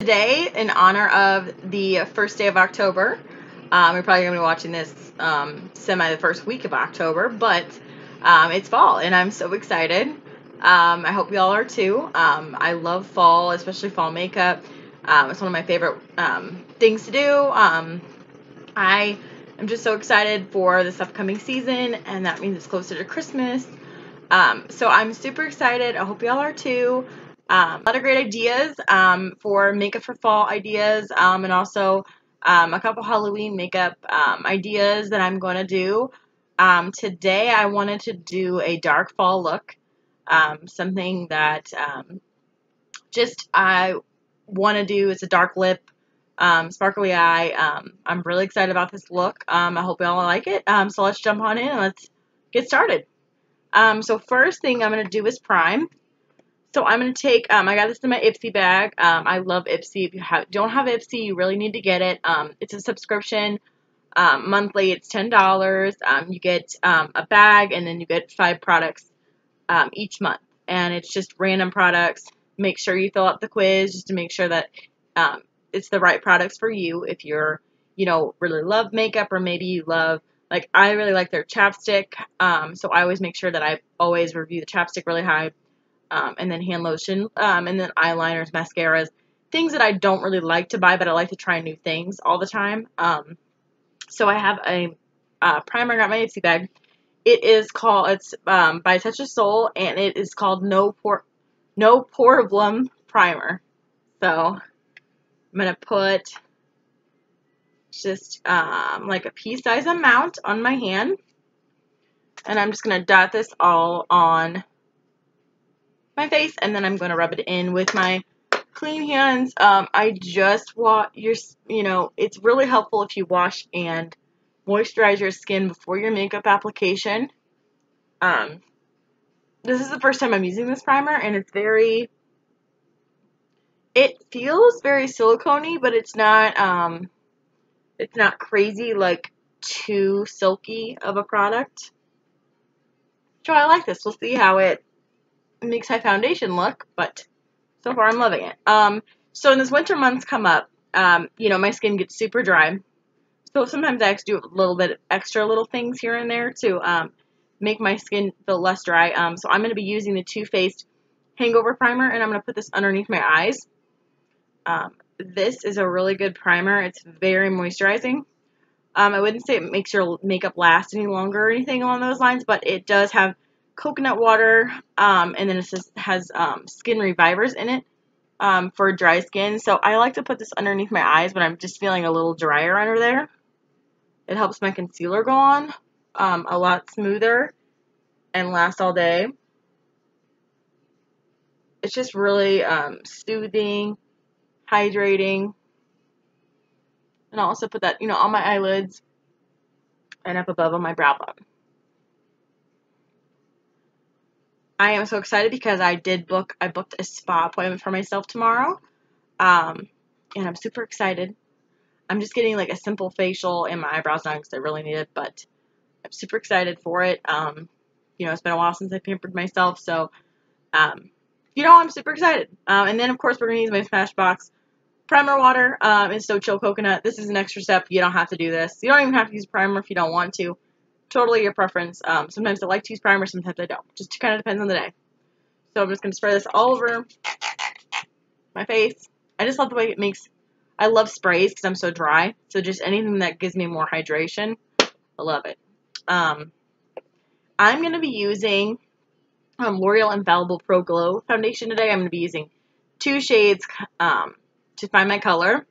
Today, in honor of the first day of October, we're probably going to be watching this the first week of October, but it's fall, and I'm so excited. I hope y'all are too. I love fall, especially fall makeup. It's one of my favorite things to do. I am just so excited for this upcoming season, and that means it's closer to Christmas. So I'm super excited. I hope y'all are too. A lot of great ideas for makeup for fall ideas, and also a couple Halloween makeup ideas that I'm going to do. Today I wanted to do a dark fall look, something that just I want to do. It's a dark lip, sparkly eye. I'm really excited about this look. I hope y'all like it. So let's jump on in and let's get started. So first thing I'm going to do is prime. So I'm going to take, I got this in my Ipsy bag. I love Ipsy. If you don't have Ipsy, you really need to get it. It's a subscription. Monthly, it's $10. You get a bag, and then you get 5 products each month. And it's just random products. Make sure you fill out the quiz just to make sure that it's the right products for you. If you're, really love makeup, or maybe you love, like, I really like their chapstick. So I always make sure that I always review the chapstick really high. And then hand lotion, and then eyeliners, mascaras, things that I don't really like to buy, but I like to try new things all the time. So I have a primer. I got my Ipsy bag. It's by Touch of Soul, and it is called No Problem Primer. So I'm gonna put just like a pea-size amount on my hand, and I'm just gonna dot this all on my face, and then I'm going to rub it in with my clean hands. I just it's really helpful if you wash and moisturize your skin before your makeup application. This is the first time I'm using this primer, and it feels very silicone-y, but it's not crazy, like, too silky of a product. So I like this. We'll see how it makes my foundation look, but so far I'm loving it. So when this winter months come up, my skin gets super dry. So sometimes I have to do a little bit of extra little things here and there to make my skin feel less dry. So I'm going to be using the Too Faced Hangover Primer, and I'm going to put this underneath my eyes. This is a really good primer. It's very moisturizing. I wouldn't say it makes your makeup last any longer or anything along those lines, but it does have coconut water, and then it has skin revivers in it for dry skin. So I like to put this underneath my eyes when I'm just feeling a little drier under there. It helps my concealer go on a lot smoother and last all day. It's just really soothing, hydrating. And I'll also put that, on my eyelids and up above on my brow bone. I am so excited because I booked a spa appointment for myself tomorrow. And I'm super excited. I'm just getting like a simple facial and my eyebrows done because I really need it, but I'm super excited for it. It's been a while since I pampered myself, so, I'm super excited. And then, of course, we're going to use my Smashbox primer water and So Chill Coconut. This is an extra step. You don't have to do this. You don't even have to use primer if you don't want to. Totally your preference. Sometimes I like to use primer, sometimes I don't. Just kind of depends on the day. So I'm just going to spray this all over my face. I just love the way it makes... I love sprays because I'm so dry. So just anything that gives me more hydration, I love it. I'm going to be using L'Oreal Infallible Pro Glow Foundation today. I'm going to be using 2 shades to find my color.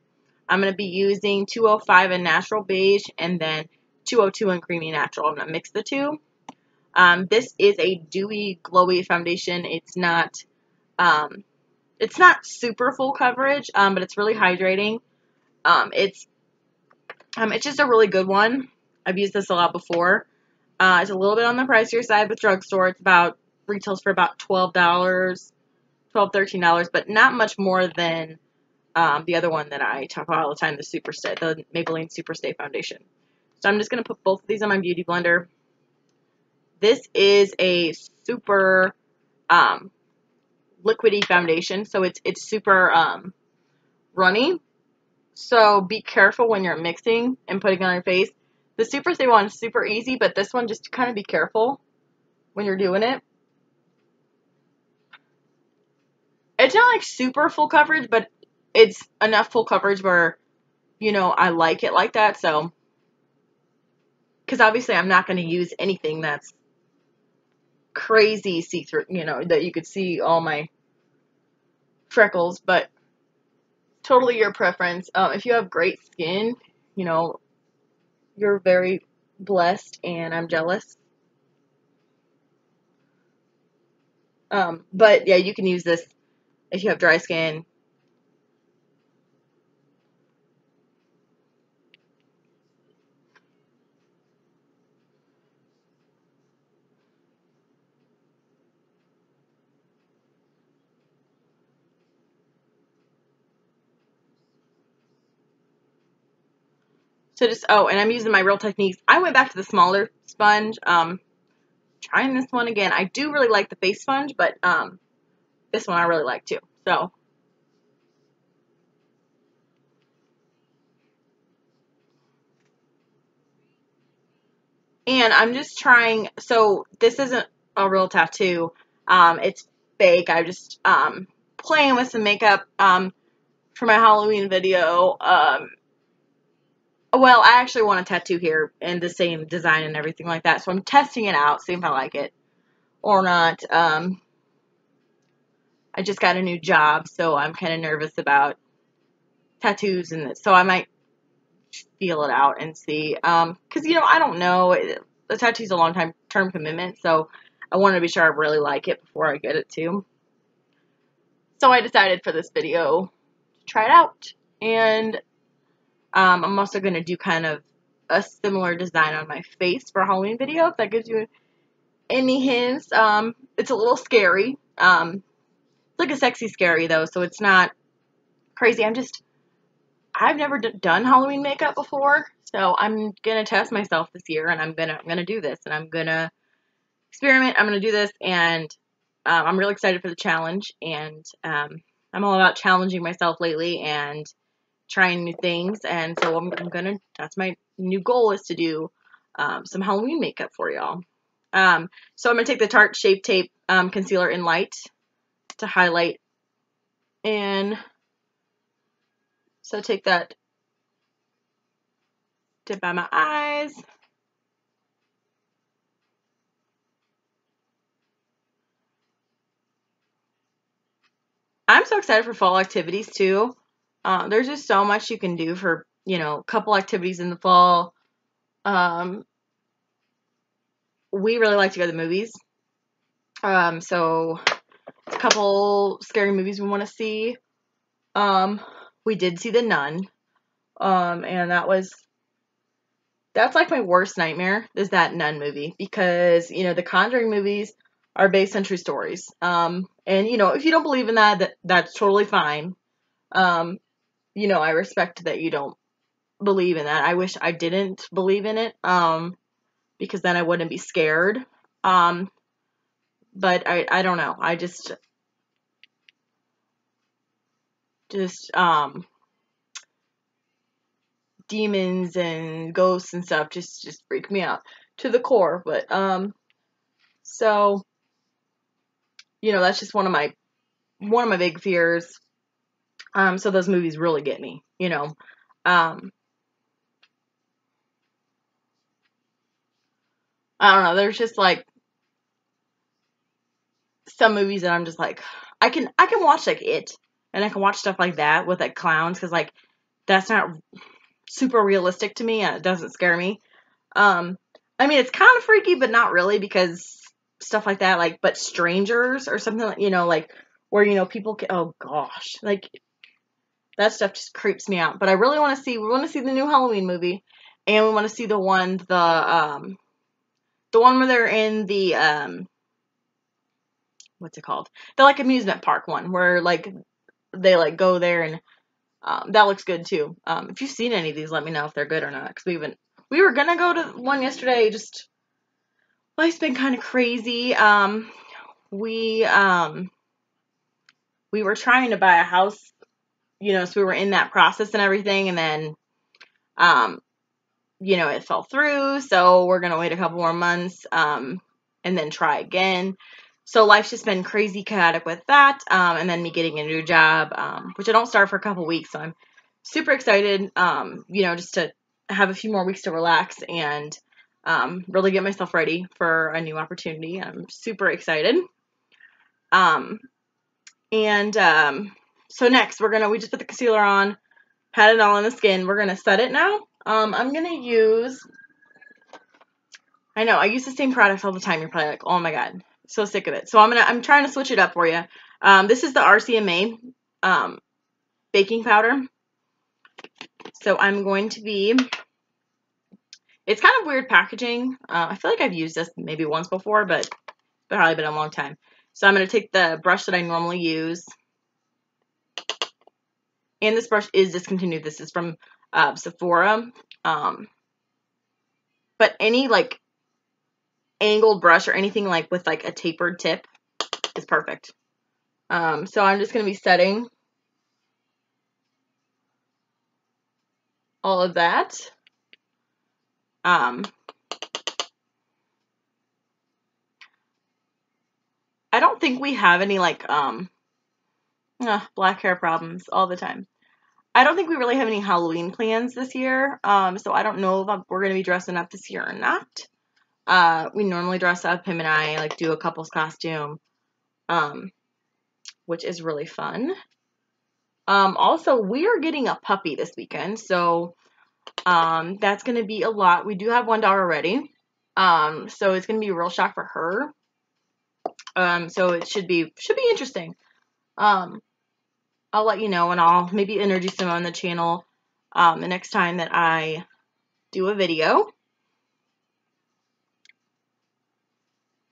I'm going to be using 205 in Natural Beige and then 202 in Creamy Natural. I'm going to mix the two. This is a dewy, glowy foundation. It's not super full coverage, but it's really hydrating. It's just a really good one. I've used this a lot before. It's a little bit on the pricier side with drugstore. It's retails for about $12, $13, but not much more than the other one that I talk about all the time, the Superstay, the Maybelline Superstay Foundation. So I'm just going to put both of these on my Beauty Blender. This is a super liquidy foundation, so it's super runny. So be careful when you're mixing and putting it on your face. The Super Stay one is super easy, but this one, just kind of be careful when you're doing it. It's not like super full coverage, but it's enough full coverage where, you know, I like it like that. So, because obviously I'm not going to use anything that's crazy see-through, you know, that you could see all my freckles, but totally your preference. If you have great skin, you know, you're very blessed, and I'm jealous. But yeah, you can use this if you have dry skin. So just, oh, and I'm using my Real Techniques. I went back to the smaller sponge. Trying this one again. I do really like the face sponge, but this one I really like too. So, and I'm just trying, so this isn't a real tattoo. It's fake. I just playing with some makeup for my Halloween video. Well, I actually want a tattoo here in the same design and everything like that. So I'm testing it out, seeing if I like it or not. I just got a new job, so I'm kind of nervous about tattoos, and so I might feel it out and see. Because, you know, I don't know. The tattoo's a long term commitment, so I wanted to be sure I really like it before I get it too. So I decided for this video to try it out. And I'm also going to do kind of a similar design on my face for a Halloween video, if that gives you any hints. It's a little scary. It's like a sexy scary, though, so it's not crazy. I've never done Halloween makeup before, so I'm gonna test myself this year, and I'm gonna do this, and I'm gonna experiment. I'm gonna do this, and I'm really excited for the challenge, and I'm all about challenging myself lately and trying new things, and so that's my new goal, is to do some Halloween makeup for y'all. So I'm gonna take the Tarte Shape Tape concealer in light to highlight, and so take that, dip by my eyes. I'm so excited for fall activities too. There's just so much you can do for, you know, a couple activities in the fall. Um, we really like to go to the movies. So a couple scary movies we want to see. We did see The Nun. And that's like my worst nightmare, is that Nun movie, because, you know, the Conjuring movies are based on true stories. And, you know, if you don't believe in that's totally fine. You know, I respect that you don't believe in that. I wish I didn't believe in it, because then I wouldn't be scared. But I don't know. I just demons and ghosts and stuff just freak me out to the core. But so, you know, that's just one of my big fears. So those movies really get me, you know. I don't know. There's just like some movies that I'm just like, I can watch like It, and I can watch stuff like that with like clowns, because like that's not super realistic to me, and it doesn't scare me. Um, I mean, it's kind of freaky, but not really, because stuff like that, like, but Strangers or something, like, you know, like where, you know, people can, oh gosh, like that stuff just creeps me out. But I really we want to see the new Halloween movie, and we want to see the one where they're in the what's it called? The like amusement park one, where like they like go there, and that looks good too. If you've seen any of these, let me know if they're good or not, because we were gonna go to one yesterday, just life's been kind of crazy. We we were trying to buy a house so we were in that process and everything, and then, it fell through, so we're going to wait a couple more months, and then try again. So life's just been crazy chaotic with that, and then me getting a new job, which I don't start for a couple weeks, so I'm super excited, just to have a few more weeks to relax and really get myself ready for a new opportunity. I'm super excited. So next we just put the concealer on, pat it all on the skin. We're gonna set it now. I'm gonna use, I know I use the same products all the time. You're probably like, oh my god, so sick of it. So I'm trying to switch it up for you. This is the RCMA baking powder. So I'm going to be, it's kind of weird packaging. I feel like I've used this maybe once before, but it's probably been a long time. So I'm going to take the brush that I normally use. And this brush is discontinued. This is from Sephora. But any like angled brush or anything like with like a tapered tip is perfect. So I'm just going to be setting all of that. I don't think we have any like black hair problems all the time. I don't think we really have any Halloween plans this year. So I don't know if we're going to be dressing up this year or not. We normally dress up, him and I like do a couple's costume, which is really fun. Also, we are getting a puppy this weekend, so that's going to be a lot. We do have one dog already, so it's going to be a real shock for her. So it should be interesting. I'll let you know, and I'll maybe introduce him on the channel the next time that I do a video.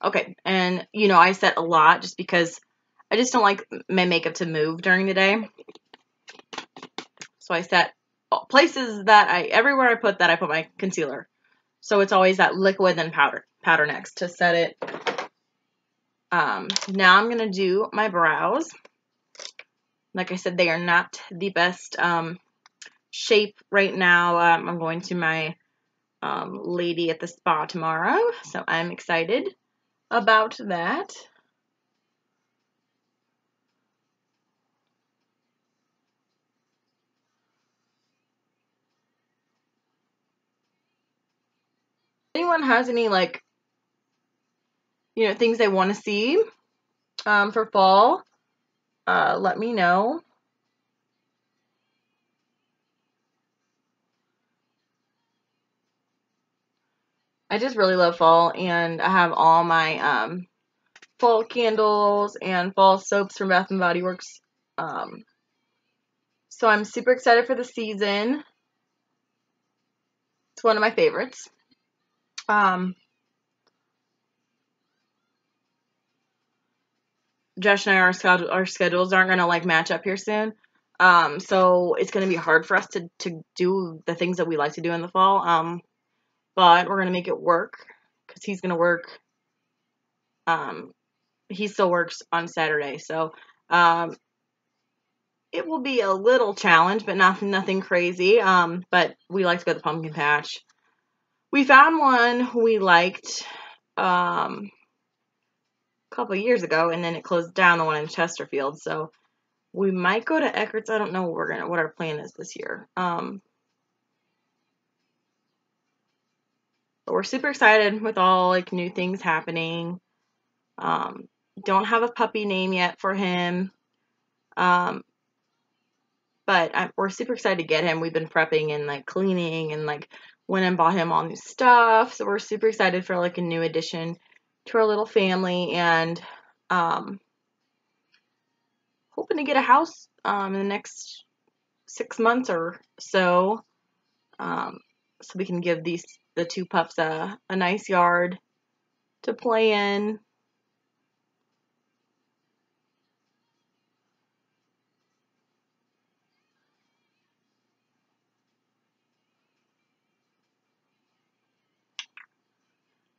Okay, and I set a lot just because I just don't like my makeup to move during the day. So I set places that everywhere I put that, I put my concealer. So it's always that liquid then powder next to set it. Now I'm going to do my brows. Like I said, they are not the best shape right now. I'm going to my lady at the spa tomorrow, so I'm excited about that. If anyone has any like things they want to see for fall, let me know. I just really love fall, and I have all my fall candles and fall soaps from Bath and Body Works. So I'm super excited for the season. It's one of my favorites. Josh and I, our schedules aren't going to like match up here soon. So it's going to be hard for us to do the things that we like to do in the fall. But we're going to make it work because he's going to work. He still works on Saturday. So, it will be a little challenge, but nothing crazy. But we like to go to the pumpkin patch. We found one we liked, a couple of years ago, and then it closed down, the one in Chesterfield. So we might go to Eckert's. I don't know what our plan is this year. But we're super excited with all like new things happening. Don't have a puppy name yet for him. But we're super excited to get him. We've been prepping and like cleaning and like went and bought him all new stuff. So we're super excited for like a new addition to our little family, and hoping to get a house in the next 6 months or so. So we can give the two pups a nice yard to play in.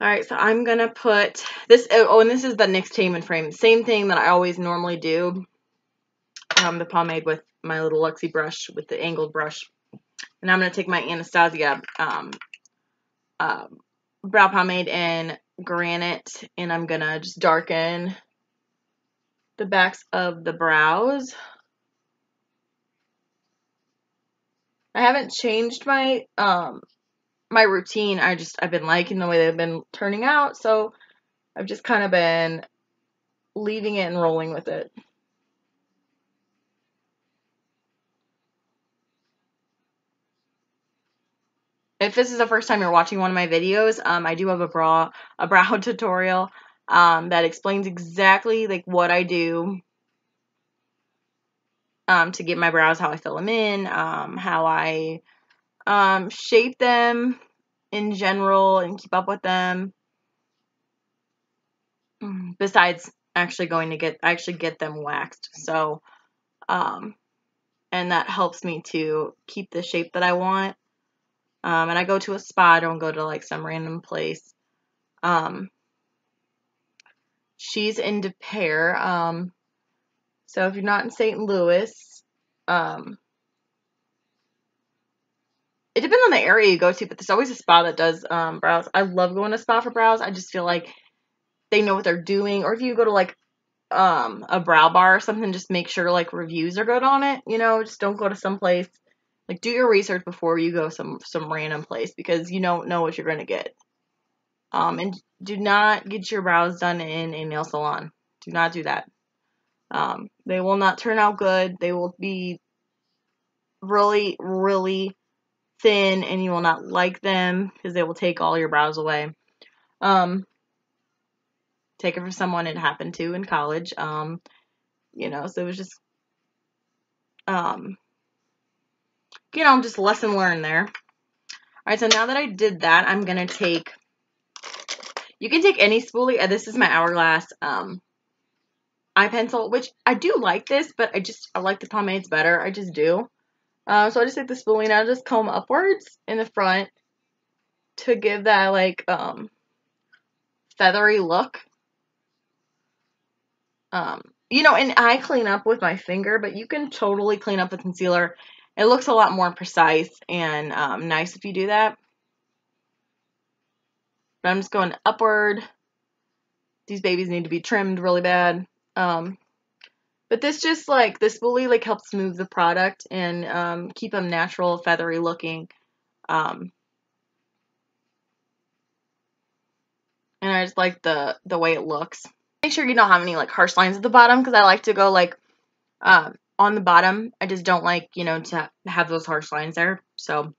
Alright, so I'm going to put this, and this is the NYX Tame and Frame. Same thing that I always normally do. The pomade with my little Luxie brush with the angled brush. And I'm going to take my Anastasia brow pomade in Granite, and I'm going to just darken the backs of the brows. I haven't changed my my routine. I've been liking the way they've been turning out, so I've just kind of been leaving it and rolling with it. If this is the first time you're watching one of my videos, I do have a brow tutorial that explains exactly like what I do to get my brows, how I fill them in, how I shape them in general and keep up with them. Besides actually going to get them waxed. So, and that helps me to keep the shape that I want. And I go to a spa. I don't go to like some random place. She's in De Pere. So if you're not in St. Louis, it depends on the area you go to, but there's always a spa that does brows. I love going to spa for brows. I just feel like they know what they're doing. Or if you go to like a brow bar or something, just make sure like reviews are good on it. You know, just don't go to some place. Like, do your research before you go some random place, because you don't know what you're gonna get. And do not get your brows done in a nail salon. Do not do that. They will not turn out good. They will be really, really thin, and you will not like them because they will take all your brows away. Take it from someone it happened to in college. You know, so it was just, you know, just lesson learned there. Alright, so now that I did that, I'm going to take, you can take any spoolie. This is my Hourglass eye pencil, which I do like this, but I like the pomades better. I just do. So I just take the spoolie and I just comb upwards in the front to give that, like, feathery look. You know, and I clean up with my finger, but you can totally clean up with concealer. It looks a lot more precise and nice if you do that. But I'm just going upward. These babies need to be trimmed really bad. But this just like, this spoolie like helps smooth the product and keep them natural, feathery looking. And I just like the way it looks. Make sure you don't have any like harsh lines at the bottom, because I like to go like on the bottom. I just don't like, you know, to have those harsh lines there. So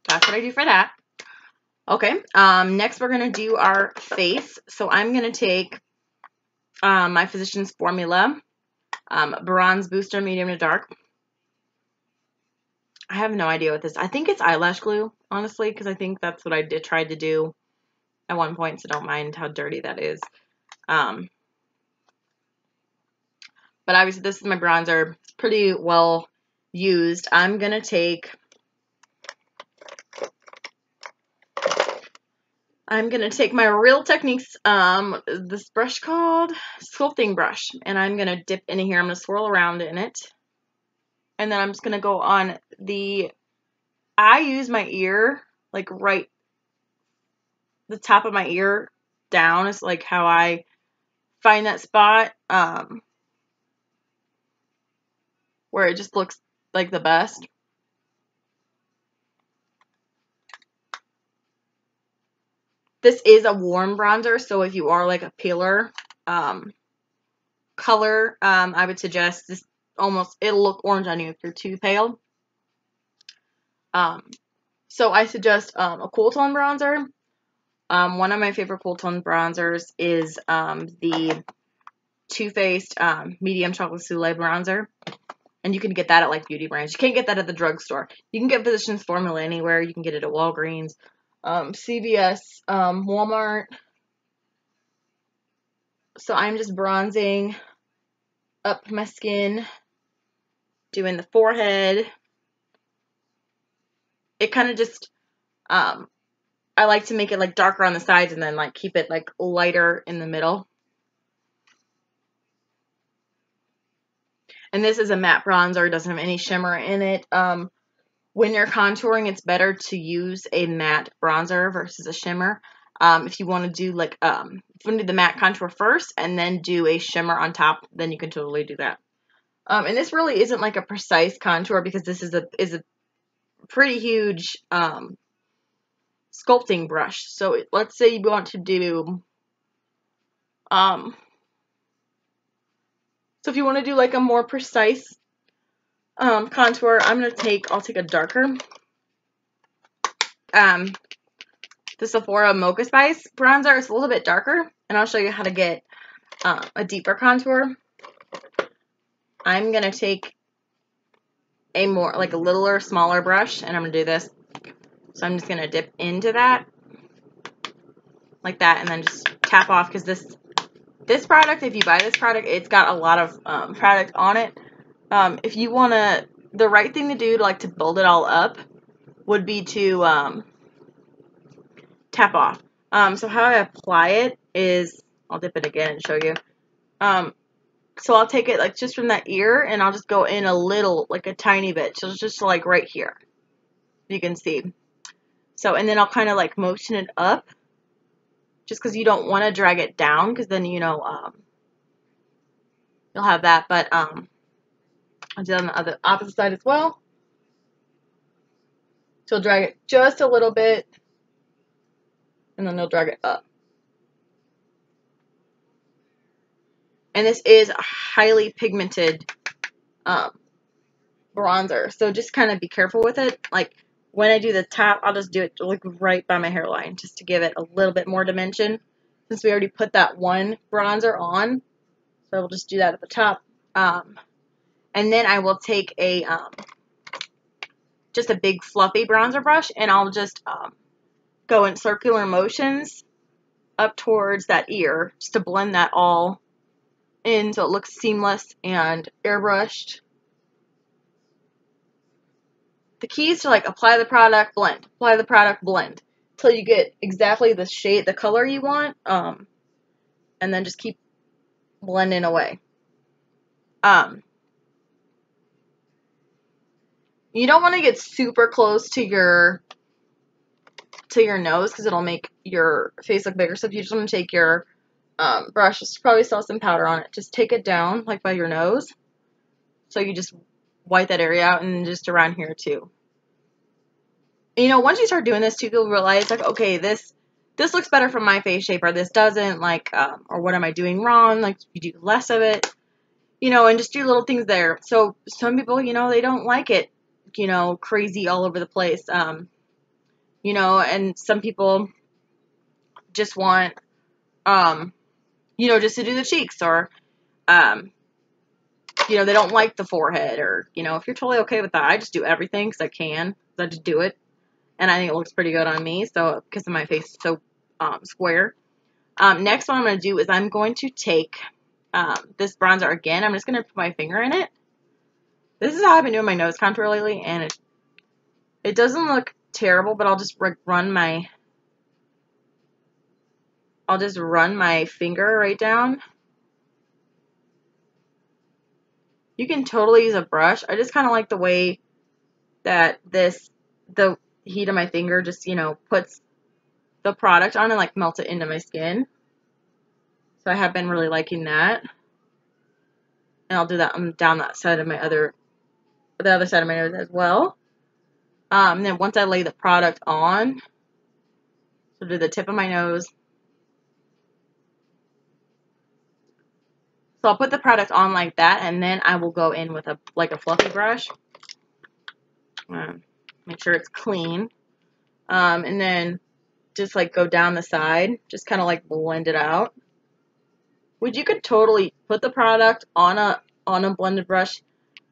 that's what I do for that. Okay, next we're going to do our face. So I'm going to take my Physicians Formula Bronze Booster Medium to Dark. I have no idea what this is. I think it's eyelash glue, honestly, because I think that's what I tried to do at one point, so don't mind how dirty that is. But obviously this is my bronzer. It's pretty well used. I'm going to take my Real Techniques, this brush called Sculpting Brush, and I'm going to dip in here. I'm going to swirl around in it. And then I'm just going to go on I use my ear, like right, the top of my ear down is like how I find that spot, where it just looks like the best. This is a warm bronzer, so if you are like a paler color, I would suggest this. It'll look orange on you if you're too pale. So I suggest a cool tone bronzer. One of my favorite cool tone bronzers is the Too Faced Medium Chocolate Soleil bronzer. And you can get that at like beauty brands. You can't get that at the drugstore. You can get Physicians Formula anywhere. You can get it at Walgreens, CVS, Walmart. So I'm just bronzing up my skin, doing the forehead. It kind of just, I like to make it like darker on the sides and then like keep it like lighter in the middle. And this is a matte bronzer. It doesn't have any shimmer in it. When you're contouring, it's better to use a matte bronzer versus a shimmer. If you want to do like, if you want to do the matte contour first and then do a shimmer on top, then you can totally do that. And this really isn't like a precise contour because this is a pretty huge sculpting brush. So let's say you want to do, so if you want to do like a more precise contour, I'll take a darker, the Sephora Mocha Spice bronzer. It's a little bit darker, and I'll show you how to get a deeper contour. I'm going to take a more, like a littler, smaller brush, and I'm going to do this. So I'm just going to dip into that, like that, and then just tap off, because this product, if you buy this product, it's got a lot of product on it. If you want to, the right thing to do to build it all up would be to tap off. So how I apply it is, I'll dip it again and show you. So I'll take it just from that ear, and I'll just go in a little, a tiny bit. So it's just right here, you can see. So, and then I'll kind of motion it up, just because you don't want to drag it down, because then, you'll have that. But I'll do it on the opposite side as well. So drag it just a little bit, and then they'll drag it up. And this is a highly pigmented bronzer, so just kind of be careful with it. When I do the top, I'll just do it right by my hairline, just to give it a little bit more dimension, since we already put that one bronzer on. So we'll just do that at the top. And then I will take a just a big fluffy bronzer brush, and I'll just go in circular motions up towards that ear, just to blend that all in so it looks seamless and airbrushed. The key is to apply the product, blend, apply the product, blend, till you get exactly the shade, the color you want, and then just keep blending away. You don't want to get super close to your nose, because it'll make your face look bigger. So if you just want to take your brush, just probably still have some powder on it, just take it down by your nose, so you just white that area out, and just around here too. Once you start doing this too, you'll realize okay, this looks better from my face shape, or this doesn't, or what am I doing wrong? You do less of it, and just do little things there. So some people, they don't like it, crazy all over the place, and some people just want, just to do the cheeks, or, they don't like the forehead, or, if you're totally okay with that, I just do everything because I can. I just do it, and I think it looks pretty good on me, so, because my face is so square. Next, what I'm going to do is I'm going to take this bronzer again. I'm just going to put my finger in it. This is how I've been doing my nose contour lately, and it doesn't look terrible, but I'll just run my finger right down. You can totally use a brush. I just kind of like the way that the heat of my finger just, puts the product on and melts it into my skin. So I have been really liking that. And I'll do that down that side of the other side of my nose as well. And then once I lay the product on, so do the tip of my nose. So I'll put the product on like that, and then I will go in with a fluffy brush. Make sure it's clean. And then just go down the side, just kind of blend it out. Which you could totally put the product on a blended brush.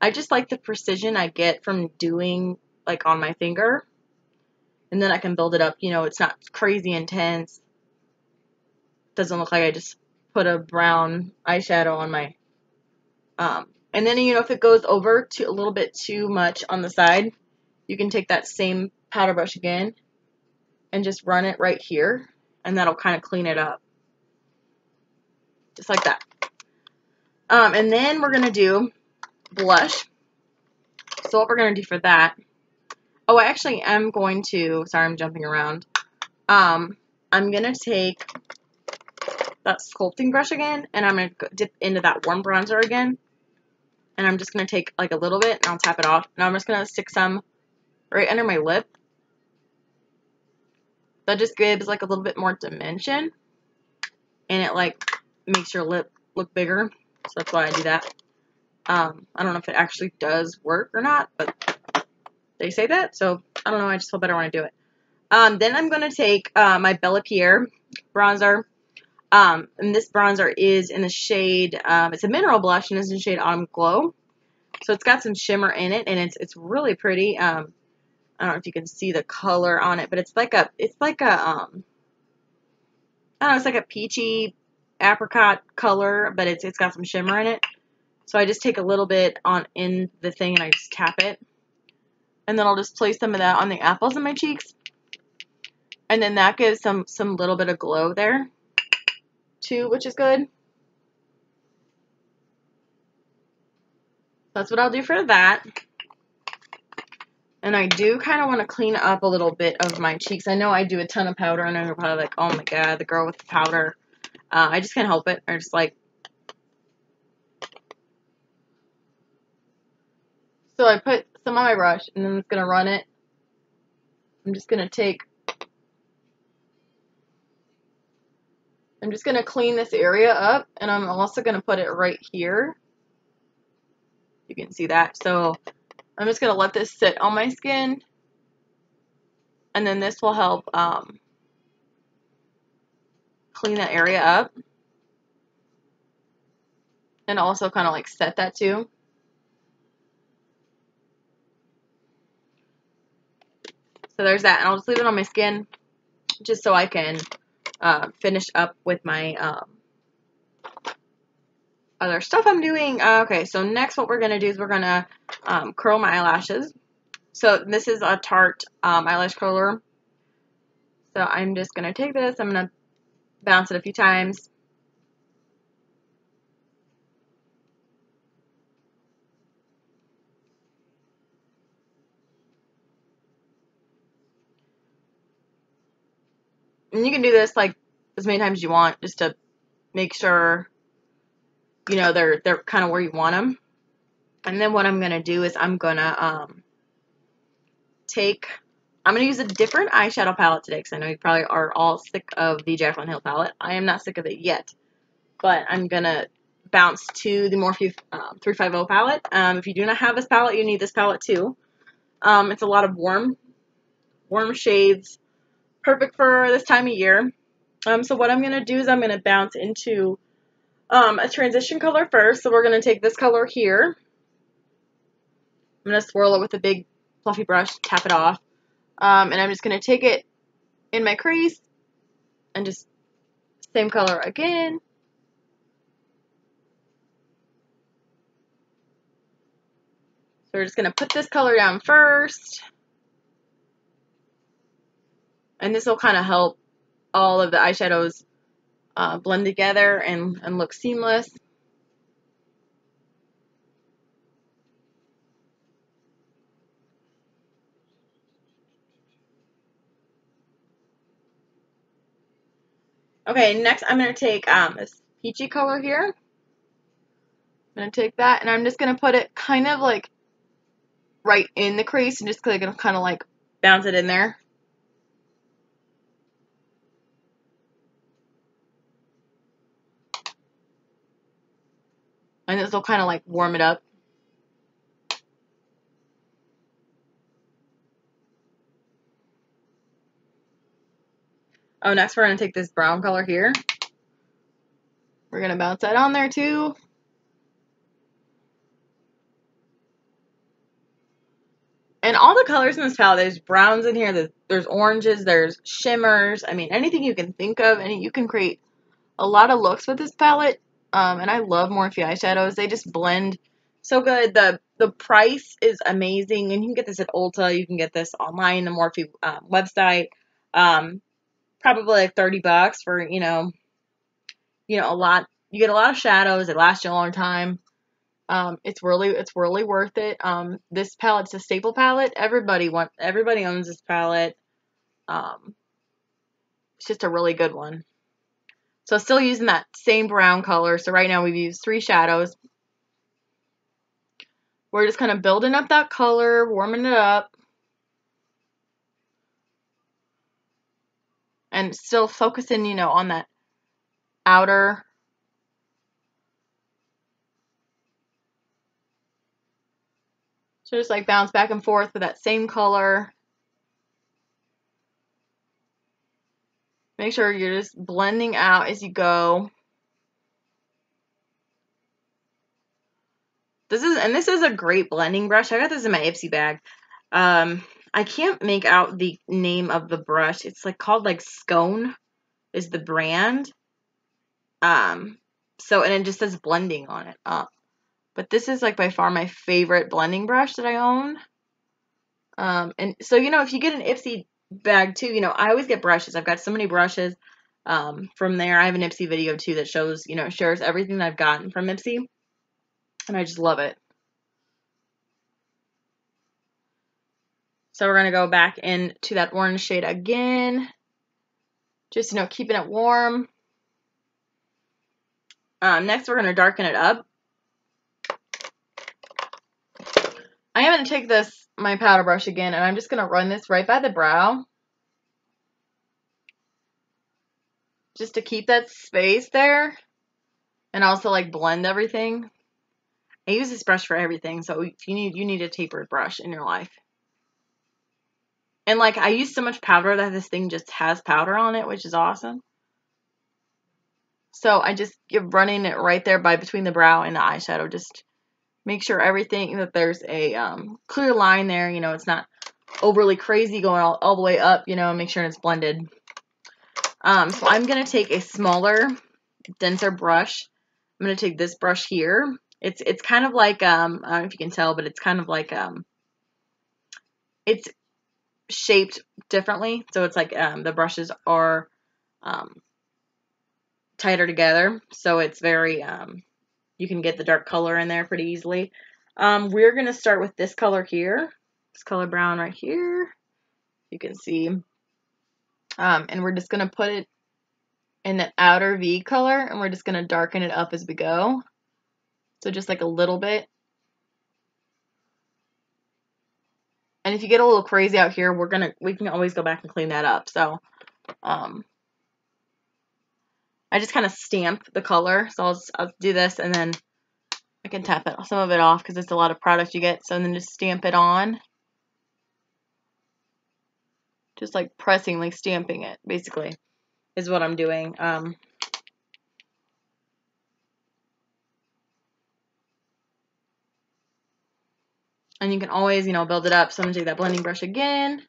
I just like the precision I get from doing on my finger. And then I can build it up. It's not crazy intense. Doesn't look like I just put a brown eyeshadow on my and then if it goes over to a little bit too much on the side, you can take that same powder brush again and just run it right here, and that'll kind of clean it up. Just like that. And then we're going to do blush. So what we're going to do for that, oh, I actually am going to, sorry, I'm jumping around. I'm going to take that sculpting brush again, and I'm going to dip into that warm bronzer again. And I'm just going to take like a little bit, and I'll tap it off. And I'm just going to stick some right under my lip. That just gives like a little bit more dimension. And it like makes your lip look bigger. So that's why I do that. I don't know if it actually does work or not, but they say that. So I don't know. I just feel better when I do it. Then I'm going to take my Bella Pierre bronzer. And this bronzer is in the shade, it's a mineral blush, and it's in the shade Autumn Glow. So it's got some shimmer in it, and it's really pretty. I don't know if you can see the color on it, but it's like a I don't know, it's like a peachy apricot color, but it's got some shimmer in it. So I just take a little bit in the thing, and I just tap it. And then I'll just place some of that on the apples of my cheeks. And then that gives some little bit of glow there too, which is good. That's what I'll do for that. And I do kind of want to clean up a little bit of my cheeks. I know I do a ton of powder, and I'm probably like, oh my god, the girl with the powder. I just can't help it. I just like... So I put some on my brush, and then I'm going to run it. I'm just going to clean this area up, and I'm also going to put it right here. You can see that. So I'm just going to let this sit on my skin, and then this will help clean that area up, and also kind of like set that too. So there's that, and I'll just leave it on my skin just so I can finish up with my other stuff I'm doing. Okay, so next what we're going to do is we're going to curl my eyelashes. So this is a Tarte eyelash curler. So I'm just going to take this, I'm going to bounce it a few times. And you can do this like as many times as you want, just to make sure, you know, they're kind of where you want them. And then what I'm going to do is I'm going to use a different eyeshadow palette today, because I know you probably are all sick of the Jaclyn Hill palette. I am not sick of it yet, but I'm going to bounce to the Morphe 350 palette. If you do not have this palette, you need this palette too. It's a lot of warm shades, perfect for this time of year. So what I'm going to do is I'm going to bounce into a transition color first. So we're going to take this color here. I'm going to swirl it with a big fluffy brush, tap it off. And I'm just going to take it in my crease and just same color again. So we're just going to put this color down first. And this will kind of help all of the eyeshadows blend together and look seamless. Okay, next I'm going to take this peachy color here. I'm going to take that, and I'm just going to put it kind of like right in the crease, and just kind of like bounce it in there. And this will kind of like warm it up. Oh, next we're going to take this brown color here. We're going to bounce that on there too. And all the colors in this palette, there's browns in here, there's oranges, there's shimmers. I mean, anything you can think of, and you can create a lot of looks with this palette. And I love Morphe eyeshadows. They just blend so good. The price is amazing, and you can get this at Ulta. You can get this online, the Morphe website. Probably like $30 for, you know, a lot. You get a lot of shadows. It lasts you a long time. It's really worth it. This palette's a staple palette. Everybody owns this palette. It's just a really good one. So still using that same brown color. So right now we've used 3 shadows. We're just kind of building up that color, warming it up. And still focusing, you know, on that outer. So just like bounce back and forth with that same color. Make sure you're just blending out as you go. This is a great blending brush. I got this in my Ipsy bag. I can't make out the name of the brush. It's like called like Scone is the brand. So, and it just says blending on it. But this is like by far my favorite blending brush that I own. And so, you know, if you get an Ipsy bag too, you know, I always get brushes. I've got so many brushes from there. I have an Ipsy video too that shows, you know, shares everything that I've gotten from Ipsy. And I just love it. So we're going to go back into that orange shade again. Just, you know, keeping it warm. Next, we're going to darken it up. I am going to take my powder brush again, and I'm just going to run this right by the brow. Just to keep that space there. And also, like, blend everything. I use this brush for everything, so if you need a tapered brush in your life. And, like, I use so much powder that this thing just has powder on it, which is awesome. So I just give running it right there by between the brow and the eyeshadow. Just make sure everything, that there's a clear line there. You know, it's not overly crazy going all the way up, you know, make sure it's blended. So I'm going to take a smaller, denser brush. I'm going to take this brush here. It's kind of like, I don't know if you can tell, but it's kind of like, it's shaped differently. So it's like the brushes are tighter together. So it's very, you can get the dark color in there pretty easily. We're going to start with this color here. This color brown right here. You can see. And we're just going to put it in the outer V color, and we're just going to darken it up as we go. So just like a little bit. And if you get a little crazy out here, we can always go back and clean that up. So I just kind of stamp the color. So I'll do this, and then I can tap some of it off because it's a lot of product you get. So then just stamp it on. Just like pressing, like stamping it, basically, is what I'm doing. And you can always, you know, build it up. So I'm going to take that blending brush again.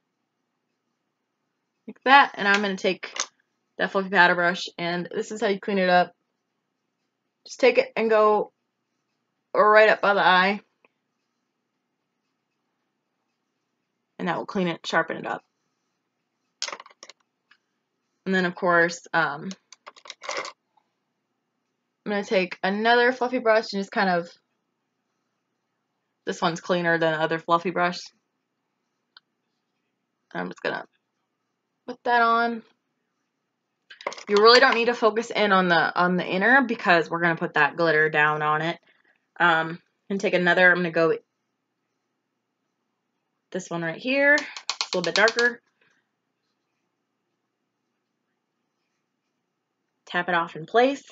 Like that. And I'm going to take that fluffy powder brush. And this is how you clean it up. Just take it and go right up by the eye. And that will clean it, sharpen it up. And then, of course, I'm going to take another fluffy brush and just kind of, this one's cleaner than the other fluffy brush. I'm just going to put that on. You really don't need to focus in on the inner because we're going to put that glitter down on it. And take another, I'm going to go this one right here. It's a little bit darker. Tap it off in place.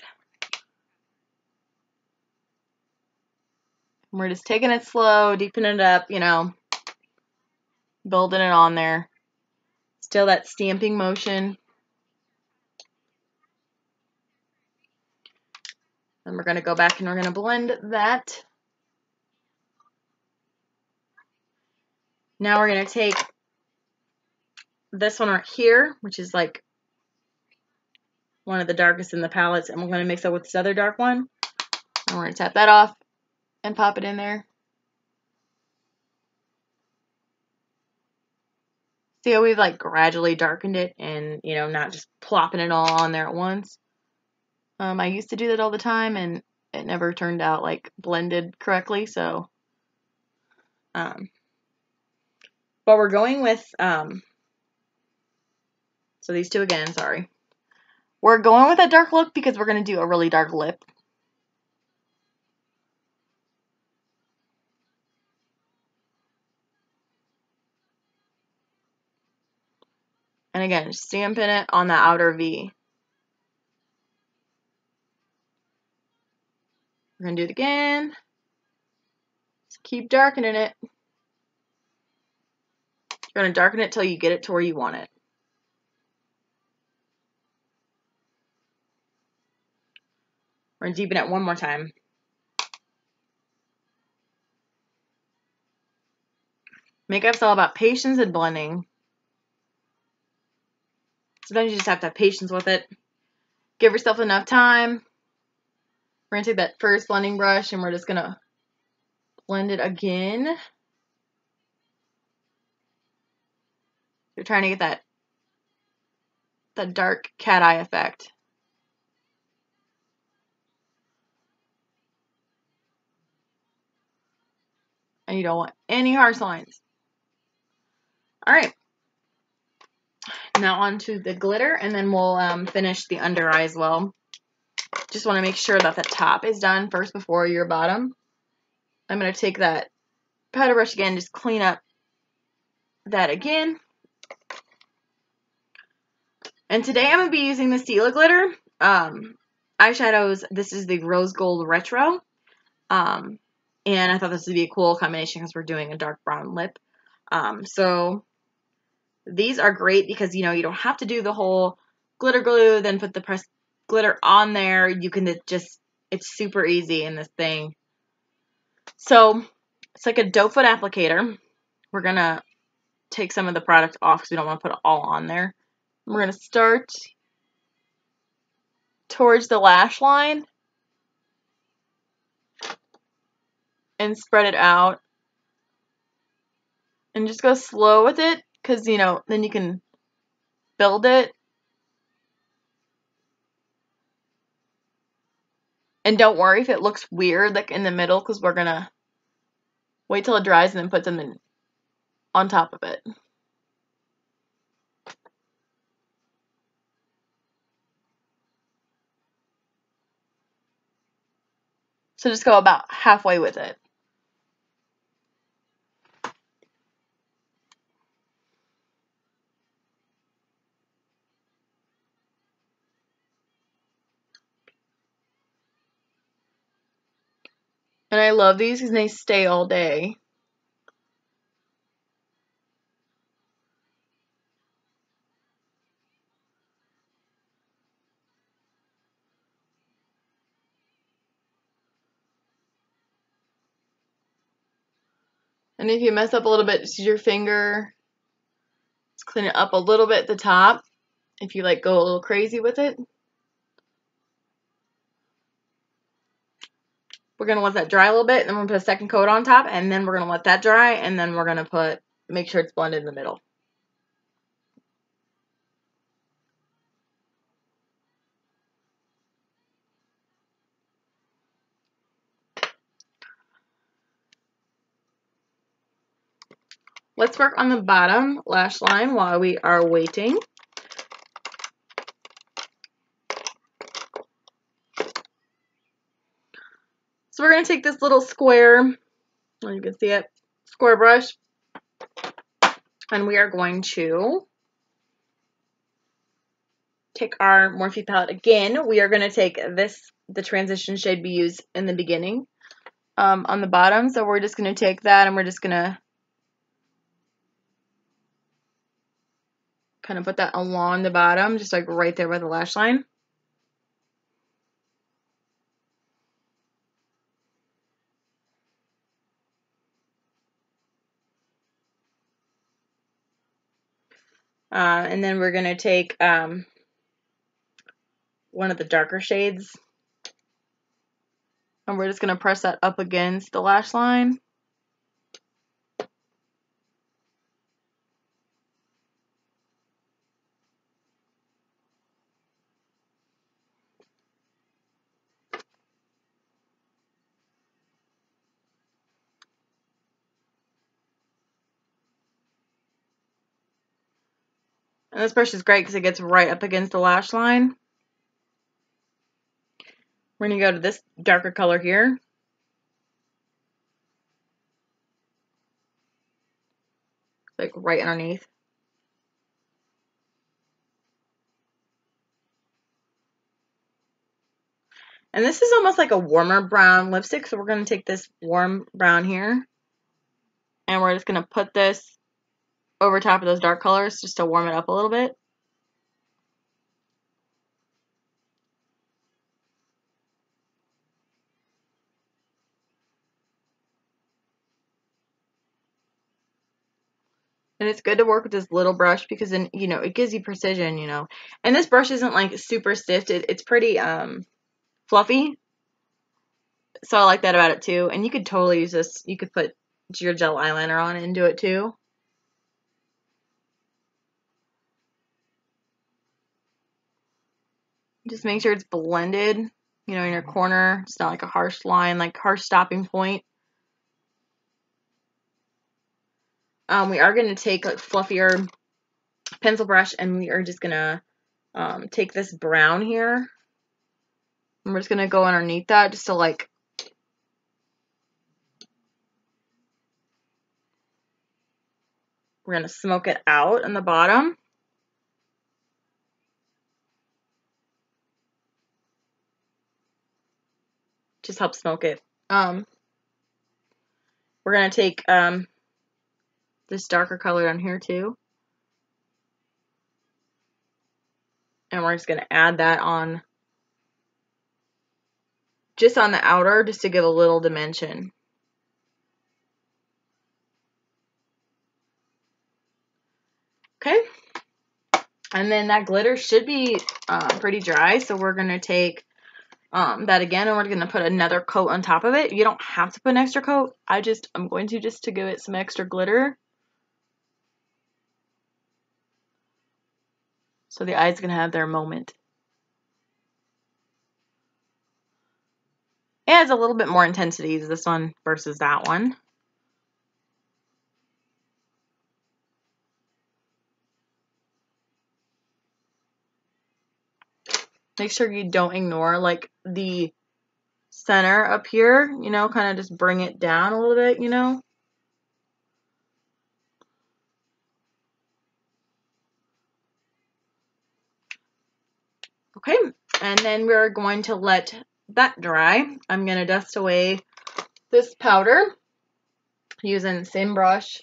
And we're just taking it slow, deepening it up, you know, building it on there. Still that stamping motion. Then we're going to go back and we're going to blend that. Now we're going to take this one right here, which is like one of the darkest in the palettes, and we're going to mix it with this other dark one. And we're going to tap that off and pop it in there. See how we've like gradually darkened it and, you know, not just plopping it all on there at once. I used to do that all the time, and it never turned out like blended correctly. So, but we're going with, so these two again, sorry. We're going with a dark look because we're going to do a really dark lip. And again, stamping it on the outer V. We're going to do it again. Just keep darkening it. You're going to darken it till you get it to where you want it. We're going to deepen it one more time. Makeup's all about patience and blending. Sometimes you just have to have patience with it. Give yourself enough time. We're going to take that first blending brush and we're just going to blend it again. You're trying to get that dark cat eye effect. And you don't want any harsh lines. Alright. Now on to the glitter, and then we'll finish the under eye as well. Just want to make sure that the top is done first before your bottom. I'm going to take that powder brush again, just clean up that again. And today I'm going to be using the Stila glitter. Eyeshadows, this is the Rose Gold Retro. And I thought this would be a cool combination because we're doing a dark brown lip. So these are great because, you know, you don't have to do the whole glitter glue, then put the pressed glitter on there. You can just, it's super easy in this thing. So it's like a doe foot applicator. We're going to take some of the product off because we don't want to put it all on there. We're going to start towards the lash line and spread it out. And just go slow with it because, you know, then you can build it. And don't worry if it looks weird like in the middle because we're going to wait till it dries and then put something on top of it. So just go about halfway with it. And I love these because they stay all day. And if you mess up a little bit, just use your finger. Just clean it up a little bit at the top. If you like go a little crazy with it. We're going to let that dry a little bit. And then we're going to put a second coat on top. And then we're going to let that dry. And then we're going to make sure it's blended in the middle. Let's work on the bottom lash line while we are waiting. So we're going to take this little square, you can see it, square brush, and we are going to take our Morphe palette again. We are going to take this, the transition shade we used in the beginning, on the bottom. So we're just going to take that and we're just going to kind of put that along the bottom, just like right there by the lash line. And then we're going to take one of the darker shades and we're just going to press that up against the lash line. And this brush is great because it gets right up against the lash line. We're going to go to this darker color here. Like right underneath. And this is almost like a warmer brown lipstick, so we're going to take this warm brown here. And we're just going to put this over top of those dark colors just to warm it up a little bit. And it's good to work with this little brush because then, you know, it gives you precision, you know. And this brush isn't like super stiff. It's pretty fluffy. So I like that about it too. And you could totally use this. You could put your gel eyeliner on it and do it too. Just make sure it's blended, you know, in your corner. It's not like a harsh line, like harsh stopping point. We are going to take a fluffier pencil brush and we are just going to take this brown here. And we're just going to go underneath that just to like we're going to smoke it out on the bottom. Just help smoke it. We're going to take this darker color down here too. And we're just going to add that on just on the outer just to give a little dimension. Okay. And then that glitter should be pretty dry. So we're going to take that again and we're going to put another coat on top of it. You don't have to put an extra coat. I'm going to just to give it some extra glitter. So the eye's going to have their moment. It has a little bit more intensity, this one versus that one. Make sure you don't ignore like the center up here, you know, kind of just bring it down a little bit, you know. Okay, and then we're going to let that dry. I'm going to dust away this powder using the same brush.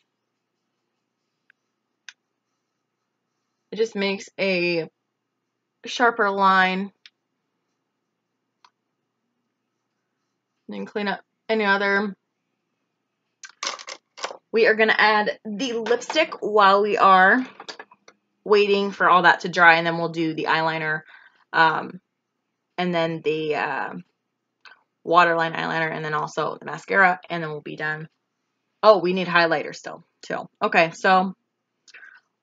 It just makes a sharper line. Then clean up any other. We are going to add the lipstick while we are waiting for all that to dry, and then we'll do the eyeliner and then the waterline eyeliner and then also the mascara, and then we'll be done. Oh, we need highlighter still too. Okay, so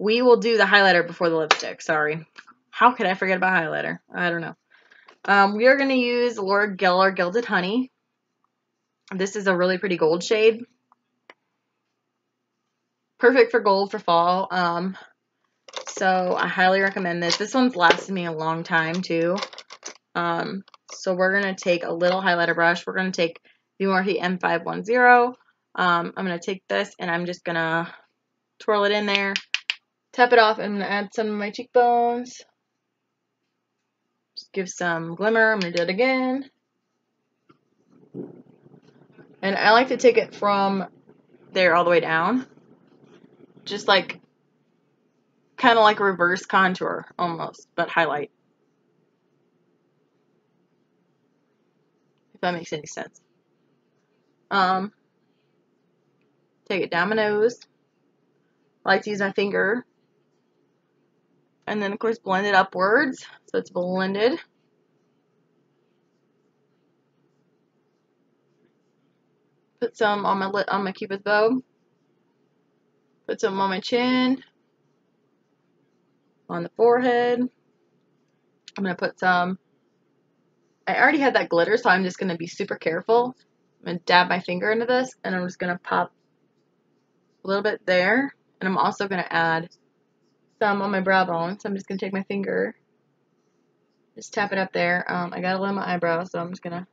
we will do the highlighter before the lipstick. Sorry. How could I forget about highlighter? I don't know. We are going to use Laura Geller Gilded Honey. This is a really pretty gold shade. Perfect for gold for fall. So I highly recommend this. This one's lasted me a long time too. So we're going to take a little highlighter brush. We're going to take the Morphe M510. I'm going to take this and I'm just going to twirl it in there. Tap it off. I'm going to add some of my cheekbones. Just give some glimmer. I'm going to do it again. And I like to take it from there all the way down. Just like, kind of like a reverse contour almost, but highlight. If that makes any sense. Take it down my nose. I like to use my finger. And then, of course, blend it upwards so it's blended. Put some on my lip, on my cupid's bow. Put some on my chin. On the forehead. I'm going to put some. I already had that glitter, so I'm just going to be super careful. I'm going to dab my finger into this, and I'm just going to pop a little bit there. And I'm also going to add some on my brow bone, so I'm just going to take my finger, just tap it up there. I got a little on my eyebrow, so I'm just going to,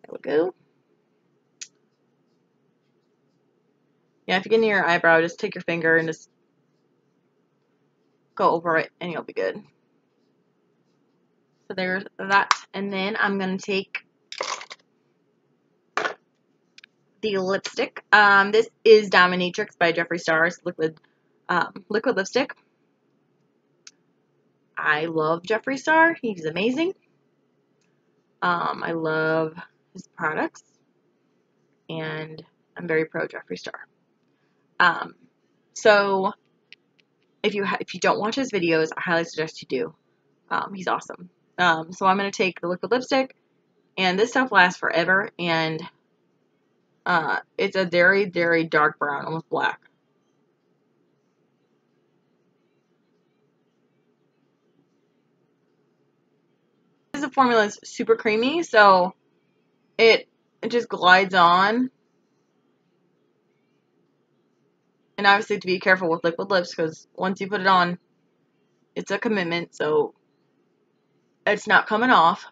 there we go. Yeah, if you get near your eyebrow, just take your finger and just go over it, and you'll be good. So there's that. And then I'm going to take the lipstick. This is Dominatrix by Jeffree Star's liquid lipstick. I love Jeffree Star. He's amazing. I love his products, and I'm very pro Jeffree Star. So if you don't watch his videos, I highly suggest you do. He's awesome. So I'm gonna take the liquid lipstick, and this stuff lasts forever, and it's a very, very dark brown, almost black. The formula is super creamy, so it just glides on. And obviously to be careful with liquid lips, because once you put it on, it's a commitment, so it's not coming off.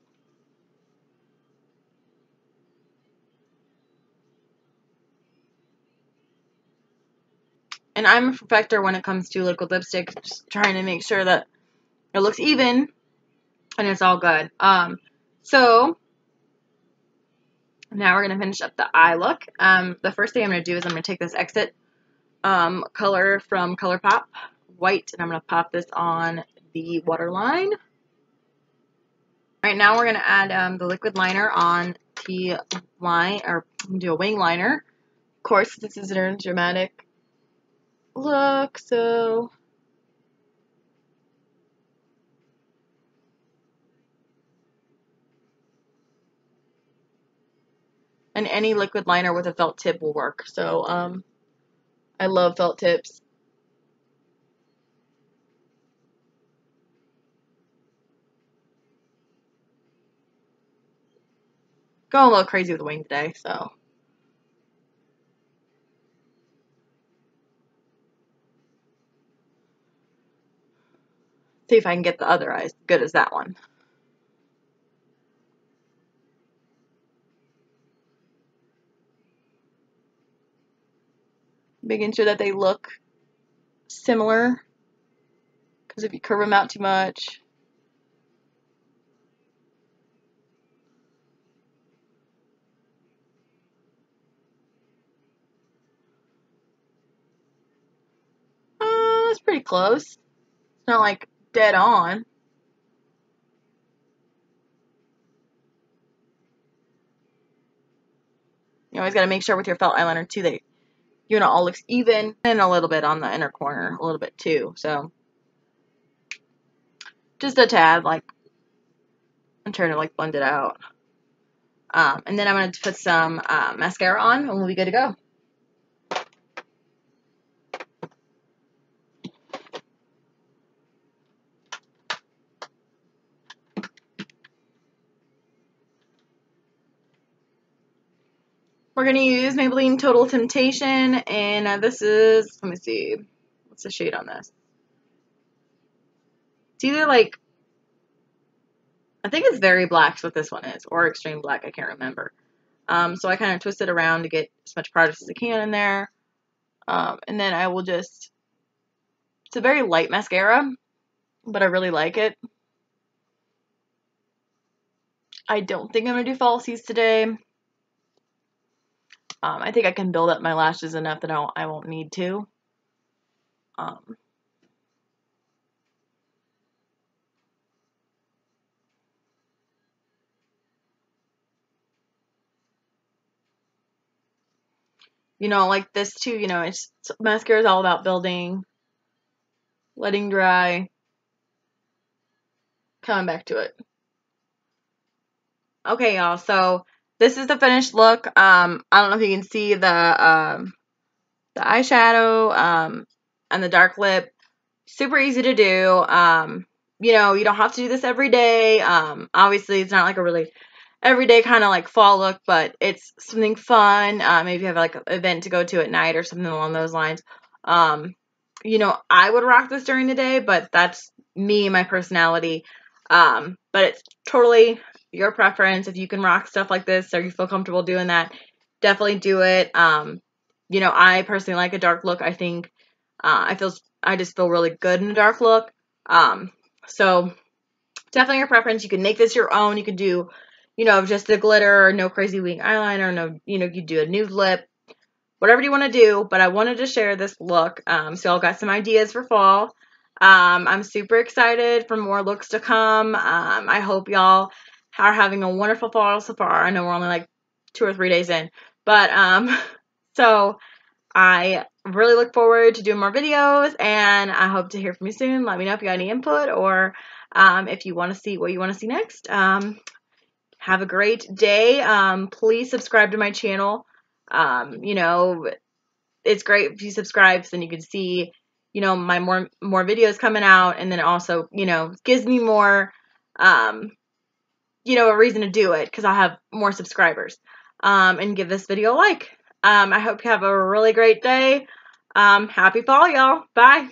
And I'm a perfecter when it comes to liquid lipstick, just trying to make sure that it looks even and it's all good. So now we're going to finish up the eye look. The first thing I'm going to do is I'm going to take this Exit color from ColourPop, white, and I'm going to pop this on the waterline. Alright, now we're going to add the liquid liner on the line, or do a wing liner. Of course, this is a dramatic look, so and any liquid liner with a felt tip will work. So I love felt tips. Going a little crazy with the wing today, so. See if I can get the other eye as good as that one. Making sure that they look similar, because if you curve them out too much, that's pretty close. It's not like dead on. You always got to make sure with your felt eyeliner too that it all looks even, and a little bit on the inner corner, a little bit too. So just a tad, like I'm trying to like blend it out. And then I'm going to put some mascara on, and we'll be good to go. We're going to use Maybelline Total Temptation, and this is, let me see, what's the shade on this? It's either like, I think it's Very Black's what this one is, or Extreme Black, I can't remember. So I kind of twist it around to get as much product as I can in there. And then I will just, it's a very light mascara, but I really like it. I don't think I'm going to do falsies today. I think I can build up my lashes enough that I won't need to. Like this too, mascara is all about building, letting dry, coming back to it. Okay, y'all, so this is the finished look. I don't know if you can see the eyeshadow, and the dark lip. Super easy to do. You don't have to do this every day. Obviously, it's not like a really everyday kind of like fall look, but it's something fun. Maybe you have like an event to go to at night or something along those lines. you know, I would rock this during the day, but that's me, my personality. But it's totally your preference. If you can rock stuff like this or you feel comfortable doing that, definitely do it. You know, I personally like a dark look. I think I just feel really good in a dark look. So definitely your preference. You can make this your own. You can do, you know, just the glitter, no crazy wing eyeliner, no, you know, you do a nude lip, whatever you want to do. But I wanted to share this look. So y'all got some ideas for fall. I'm super excited for more looks to come. I hope y'all are having a wonderful fall so far. I know we're only like 2 or 3 days in, but so I really look forward to doing more videos, and I hope to hear from you soon. Let me know if you got any input, or if you want to see what you want to see next. Have a great day. Please subscribe to my channel. You know, it's great if you subscribe, so then you can see, you know, my more videos coming out, and then it also, you know, gives me more, you know, a reason to do it because I'll have more subscribers. And give this video a like. I hope you have a really great day. Happy fall, y'all. Bye.